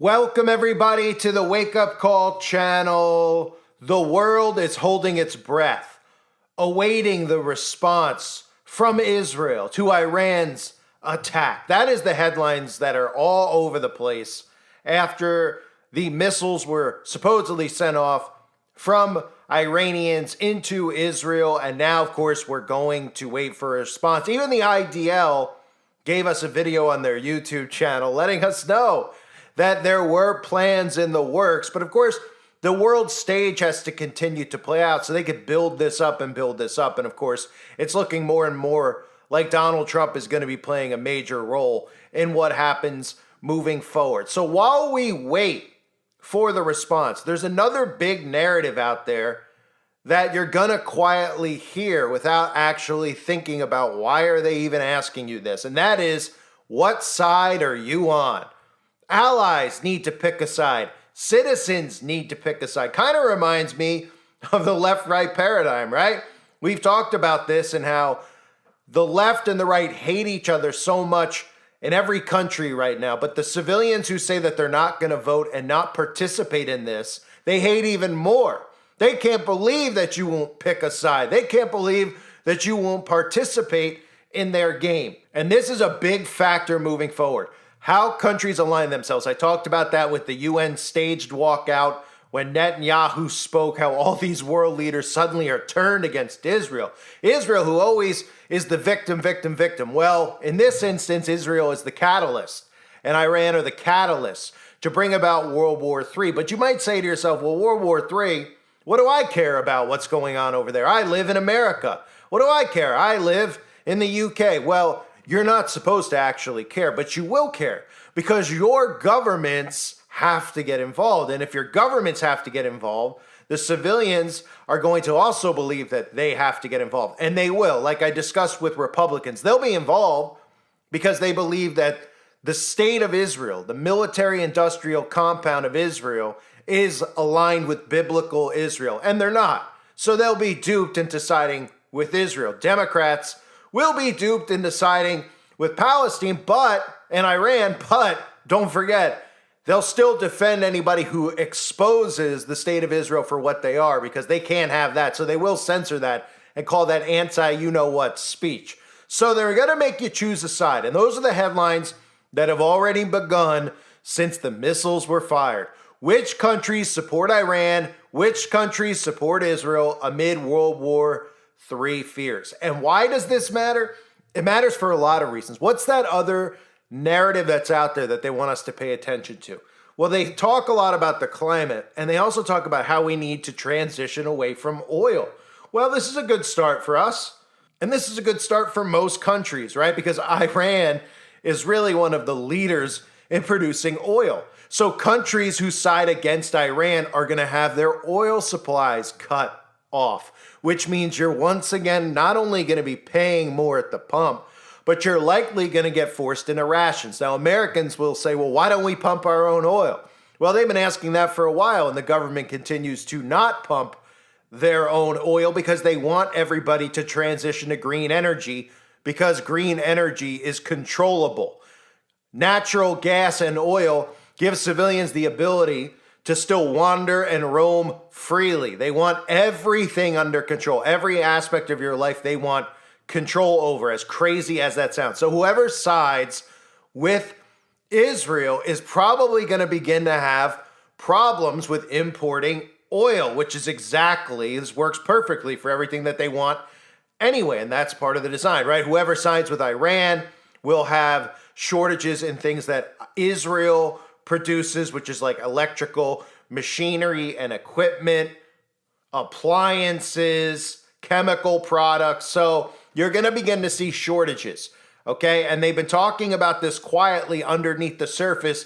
Welcome everybody to the Wake Up Call channel. The world is holding its breath, awaiting the response from Israel to Iran's attack. That is the headlines that are all over the place after the missiles were supposedly sent off from Iranians into Israel. And now, of course, we're going to wait for a response. Even the IDL gave us a video on their YouTube channel letting us know that there were plans in the works. But of course, the world stage has to continue to play out so they could build this up and build this up. And of course, it's looking more and more like Donald Trump is going to be playing a major role in what happens moving forward. So while we wait for the response, there's another big narrative out there that you're going to quietly hear without actually thinking about why are they even asking you this. And that is, what side are you on? Allies need to pick a side. Citizens need to pick a side. Kind of reminds me of the left-right paradigm, right? We've talked about this and how the left and the right hate each other so much in every country right now. But the civilians who say that they're not going to vote and not participate in this, they hate even more. They can't believe that you won't pick a side. They can't believe that you won't participate in their game. And this is a big factor moving forward. How countries align themselves. I talked about that with the UN staged walkout when Netanyahu spoke, how all these world leaders suddenly are turned against Israel. Israel, who always is the victim. Well, in this instance, Israel is the catalyst, and Iran are the catalyst to bring about World War III. But you might say to yourself, well, World War III, what do I care about what's going on over there? I live in America. What do I care? I live in the UK. Well, you're not supposed to actually care, but you will care because your governments have to get involved. And if your governments have to get involved, the civilians are going to also believe that they have to get involved. And they will. Like I discussed with Republicans, they'll be involved because they believe that the state of Israel, the military-industrial compound of Israel, is aligned with biblical Israel. And they're not. So they'll be duped into siding with Israel. Democrats will be duped into siding with Palestine and Iran, but don't forget, they'll still defend anybody who exposes the state of Israel for what they are because they can't have that. So they will censor that and call that anti-you-know-what speech. So they're going to make you choose a side. And those are the headlines that have already begun since the missiles were fired. Which countries support Iran? Which countries support Israel amid World War III fears? And why does this matter? It matters for a lot of reasons. What's that other narrative that's out there that they want us to pay attention to? Well, they talk a lot about the climate, and they also talk about how we need to transition away from oil. Well, this is a good start for us, and this is a good start for most countries, right? Because Iran is really one of the leaders in producing oil. So countries who side against Iran are going to have their oil supplies cut off, which means you're once again not only going to be paying more at the pump, but you're likely going to get forced into rations. Now, Americans will say, well, why don't we pump our own oil? Well, they've been asking that for a while, and the government continues to not pump their own oil because they want everybody to transition to green energy because green energy is controllable. Natural gas and oil give civilians the ability to still wander and roam freely. They want everything under control. Every aspect of your life they want control over, as crazy as that sounds. So whoever sides with Israel is probably going to begin to have problems with importing oil, which is this works perfectly for everything that they want anyway, and that's part of the design, right? Whoever sides with Iran will have shortages in things that Israel produces, which is like electrical machinery and equipment, appliances, chemical products. So you're going to begin to see shortages, okay? And they've been talking about this quietly underneath the surface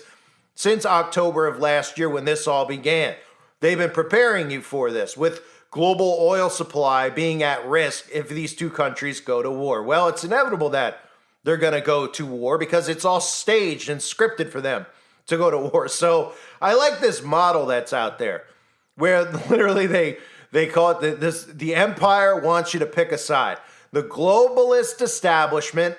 since October of last year when this all began. They've been preparing you for this with global oil supply being at risk if these two countries go to war. Well, it's inevitable that they're going to go to war because it's all staged and scripted for them to go to war. So I like this model that's out there where literally they call it the empire wants you to pick a side. The globalist establishment,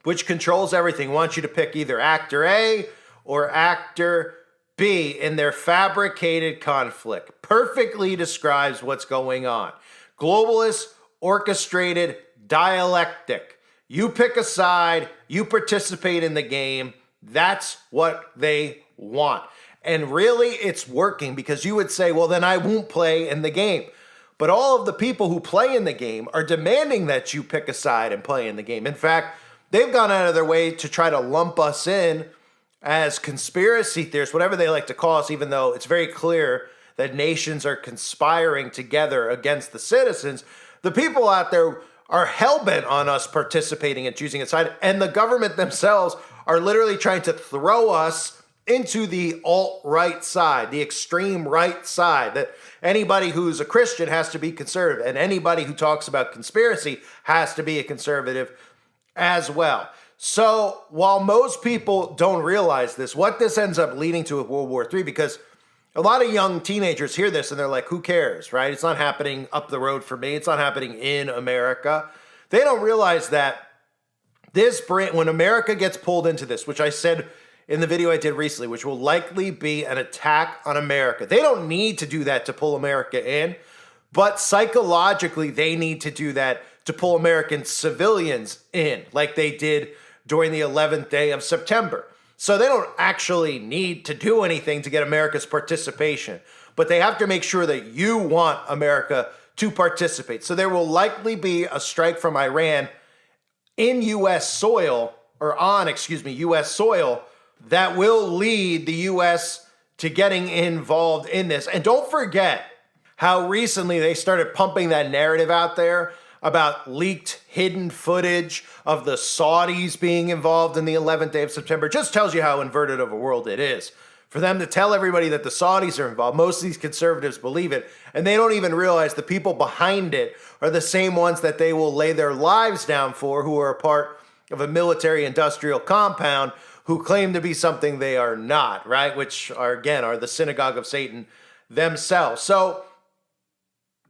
which controls everything, wants you to pick either actor A or actor be in their fabricated conflict perfectly describes what's going on. Globalist, orchestrated dialectic. You pick a side, you participate in the game. That's what they want. And really, it's working, because you would say, well, then I won't play in the game. But all of the people who play in the game are demanding that you pick a side and play in the game. In fact, they've gone out of their way to try to lump us in as conspiracy theorists, whatever they like to call us, even though it's very clear that nations are conspiring together against the citizens. The people out there are hell-bent on us participating and choosing a side, and the government themselves are literally trying to throw us into the alt-right side, the extreme right side, that anybody who's a Christian has to be conservative, and anybody who talks about conspiracy has to be a conservative as well. So while most people don't realize this, what this ends up leading to with World War III, because a lot of young teenagers hear this and they're like, who cares, right? It's not happening up the road for me. It's not happening in America. They don't realize that when America gets pulled into this, which I said in the video I did recently, which will likely be an attack on America. They don't need to do that to pull America in, but psychologically they need to do that to pull American civilians in, like they did during the 11th day of September. So they don't actually need to do anything to get America's participation, but they have to make sure that you want America to participate. So there will likely be a strike from Iran in U.S. soil, or on, U.S. soil, that will lead the U.S. to getting involved in this. And don't forget how recently they started pumping that narrative out there about leaked hidden footage of the Saudis being involved in the 11th day of September. Just tells you how inverted of a world it is. For them to tell everybody that the Saudis are involved, most of these conservatives believe it, and they don't even realize the people behind it are the same ones that they will lay their lives down for, who are a part of a military-industrial compound, who claim to be something they are not, right? Which are, again, are the synagogue of Satan themselves. So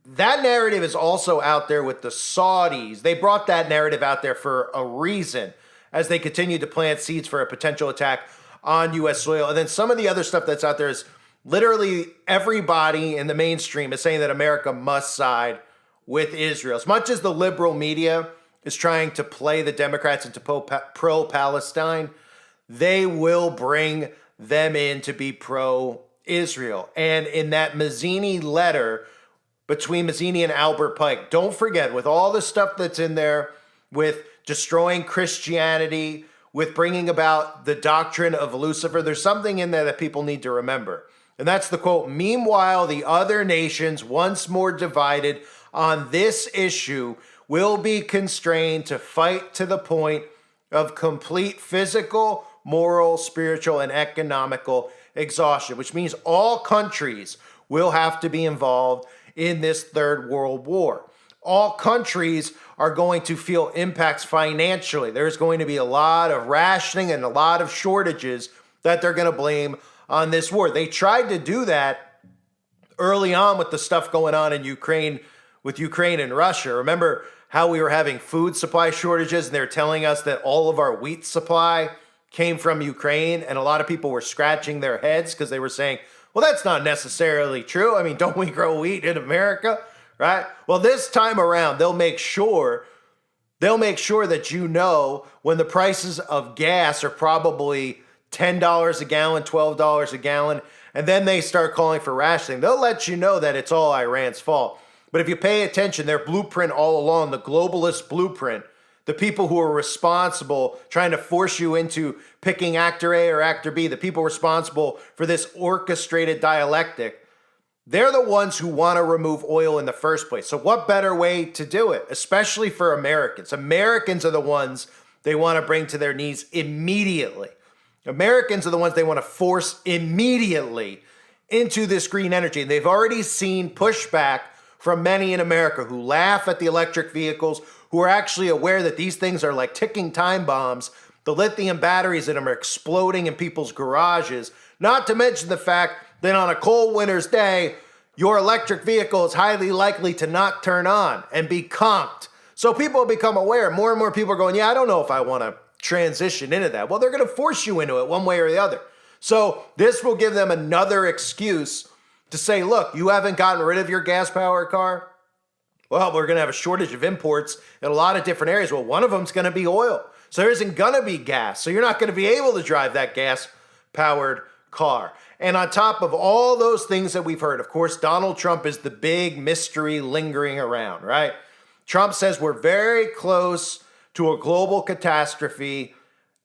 that narrative is also out there with the Saudis. They brought that narrative out there for a reason, as they continue to plant seeds for a potential attack on U.S. soil. And then some of the other stuff that's out there is literally everybody in the mainstream is saying that America must side with Israel. As much as the liberal media is trying to play the Democrats into pro-Palestine, they will bring them in to be pro-Israel. And in that Mazzini letter between Mazzini and Albert Pike, don't forget, with all the stuff that's in there, with destroying Christianity, with bringing about the doctrine of Lucifer, there's something in there that people need to remember. And that's the quote, "Meanwhile, the other nations, once more divided on this issue, will be constrained to fight to the point of complete physical, moral, spiritual, and economical exhaustion," which means all countries will have to be involved in this third world war. All countries are going to feel impacts financially. There's going to be a lot of rationing and a lot of shortages that they're going to blame on this war. They tried to do that early on with the stuff going on in Ukraine, with Ukraine and Russia. Remember how we were having food supply shortages, and they're telling us that all of our wheat supply came from Ukraine, and a lot of people were scratching their heads because they were saying, well, that's not necessarily true. I mean, don't we grow wheat in America, right? Well, this time around, they'll make sure that you know when the prices of gas are probably $10 a gallon, $12 a gallon, and then they start calling for rationing. They'll let you know that it's all Iran's fault. But if you pay attention, their blueprint all along, the globalist blueprint, the people who are responsible, trying to force you into picking actor A or actor B, the people responsible for this orchestrated dialectic, they're the ones who want to remove oil in the first place. So what better way to do it, especially for Americans? Americans are the ones they want to bring to their knees immediately. Americans are the ones they want to force immediately into this green energy. And they've already seen pushback from many in America who laugh at the electric vehicles, who are actually aware that these things are like ticking time bombs. The lithium batteries in them are exploding in people's garages, not to mention the fact that on a cold winter's day, your electric vehicle is highly likely to not turn on and be comped. So people become aware. More and more people are going, yeah, I don't know if I want to transition into that. Well, they're going to force you into it one way or the other. So this will give them another excuse to say, look, you haven't gotten rid of your gas-powered car? Well, we're going to have a shortage of imports in a lot of different areas. Well, one of them is going to be oil. So there isn't going to be gas. So you're not going to be able to drive that gas-powered car. And on top of all those things that we've heard, of course, Donald Trump is the big mystery lingering around, right? Trump says we're very close to a global catastrophe,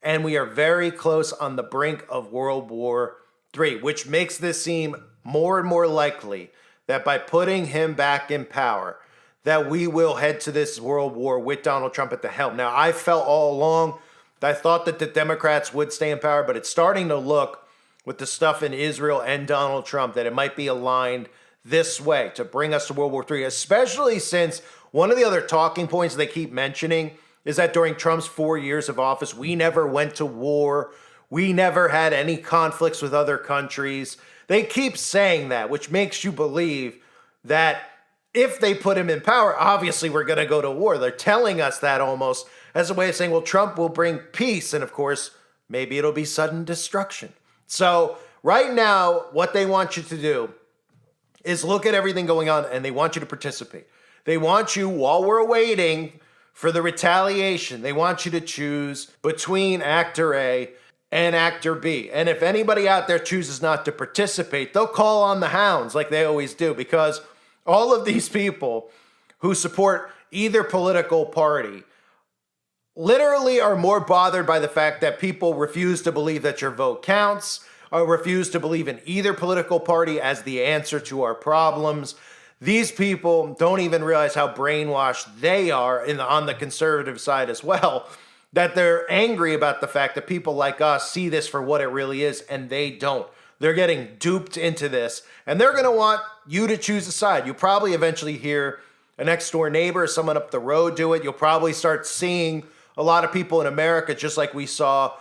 and we are very close on the brink of World War III, which makes this seem more and more likely that by putting him back in power, that we will head to this world war with Donald Trump at the helm. Now, I felt all along that I thought that the Democrats would stay in power, but it's starting to look with the stuff in Israel and Donald Trump that it might be aligned this way to bring us to World War III, especially since one of the other talking points they keep mentioning is that during Trump's 4 years of office, we never went to war. We never had any conflicts with other countries. They keep saying that, which makes you believe that if they put him in power, obviously we're going to go to war. They're telling us that almost as a way of saying, well, Trump will bring peace. And of course, maybe it'll be sudden destruction. So right now, what they want you to do is look at everything going on and they want you to participate. They want you, while we're waiting for the retaliation, they want you to choose between actor A and actor B. And if anybody out there chooses not to participate, they'll call on the hounds like they always do, because all of these people who support either political party literally are more bothered by the fact that people refuse to believe that your vote counts, or refuse to believe in either political party as the answer to our problems. These people don't even realize how brainwashed they are on the conservative side as well, that they're angry about the fact that people like us see this for what it really is, and they don't. They're getting duped into this, and they're going to want you to choose a side. You'll probably eventually hear a next door neighbor, someone up the road do it. You'll probably start seeing a lot of people in America, just like we saw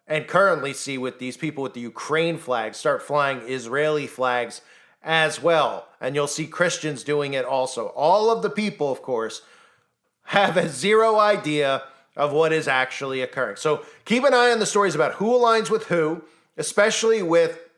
and currently see with these people with the Ukraine flag, start flying Israeli flags as well. And you'll see Christians doing it also. All of the people, of course, have a zero idea of what is actually occurring. So keep an eye on the stories about who aligns with who, especially with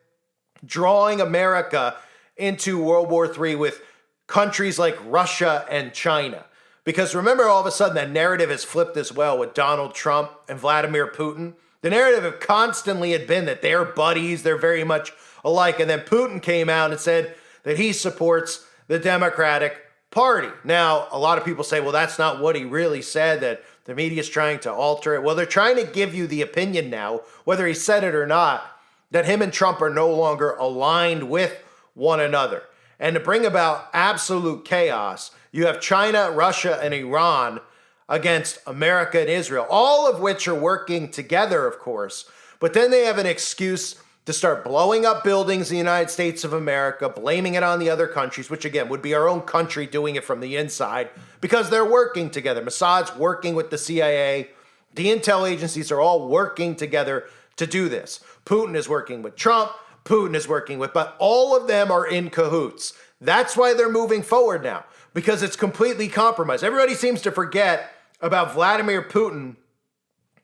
drawing America into World War III with countries like Russia and China. Because remember, all of a sudden, that narrative has flipped as well with Donald Trump and Vladimir Putin. The narrative have constantly had been that they're buddies, they're very much alike. And then Putin came out and said that he supports the Democratic Party. Now, a lot of people say, well, that's not what he really said, that the media is trying to alter it. Well, they're trying to give you the opinion now, whether he said it or not, that him and Trump are no longer aligned with one another. And to bring about absolute chaos, you have China, Russia, and Iran against America and Israel, all of which are working together, of course. But then they have an excuse to start blowing up buildings in the United States of America, blaming it on the other countries, which again would be our own country doing it from the inside, because they're working together. Mossad's working with the CIA. The intel agencies are all working together to do this. Putin is working with Trump. Putin is working with, but all of them are in cahoots. That's why they're moving forward now, because it's completely compromised. Everybody seems to forget about Vladimir Putin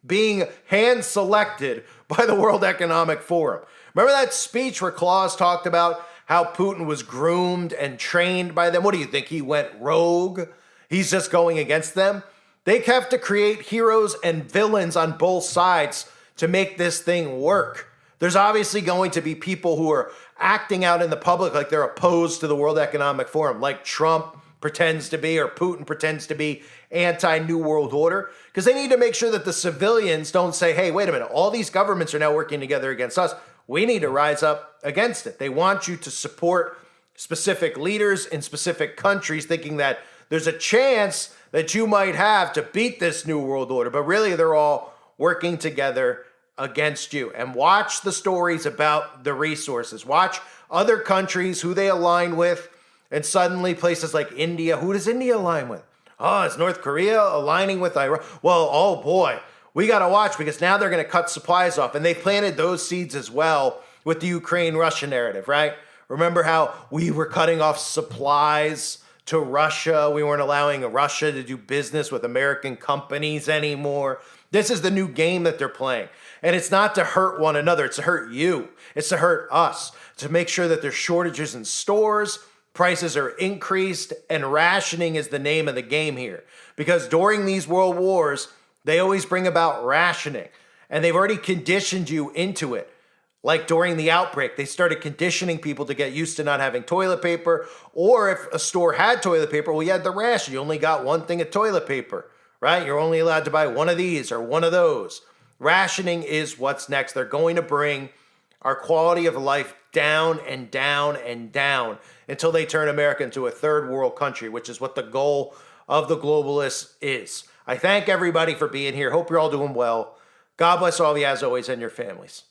being hand-selected by the World Economic Forum. Remember that speech where Klaus talked about how Putin was groomed and trained by them? What do you think? He went rogue? He's just going against them? They have to create heroes and villains on both sides to make this thing work. There's obviously going to be people who are acting out in the public like they're opposed to the World Economic Forum, like Trump pretends to be or Putin pretends to be anti-New World Order, because they need to make sure that the civilians don't say, hey, wait a minute, all these governments are now working together against us. We need to rise up against it. They want you to support specific leaders in specific countries, thinking that there's a chance that you might have to beat this New World Order, but really they're all working together against you. And watch the stories about the resources. Watch other countries, who they align with, and suddenly places like India. Who does India align with? Oh, it's North Korea aligning with Iran. Well, oh boy, we got to watch, because now they're going to cut supplies off. And they planted those seeds as well with the Ukraine-Russia narrative, right? Remember how we were cutting off supplies to Russia? We weren't allowing Russia to do business with American companies anymore. This is the new game that they're playing. And it's not to hurt one another. It's to hurt you. It's to hurt us. To make sure that there's shortages in stores, prices are increased, and rationing is the name of the game here. Because during these world wars, they always bring about rationing. And they've already conditioned you into it. Like during the outbreak, they started conditioning people to get used to not having toilet paper. Or if a store had toilet paper, well, you had the ration. You only got one thing of toilet paper, right? You're only allowed to buy one of these or one of those. Rationing is what's next. They're going to bring our quality of life down and down and down until they turn America into a third world country, which is what the goal of the globalists is. I thank everybody for being here. Hope you're all doing well. God bless all of you as always and your families.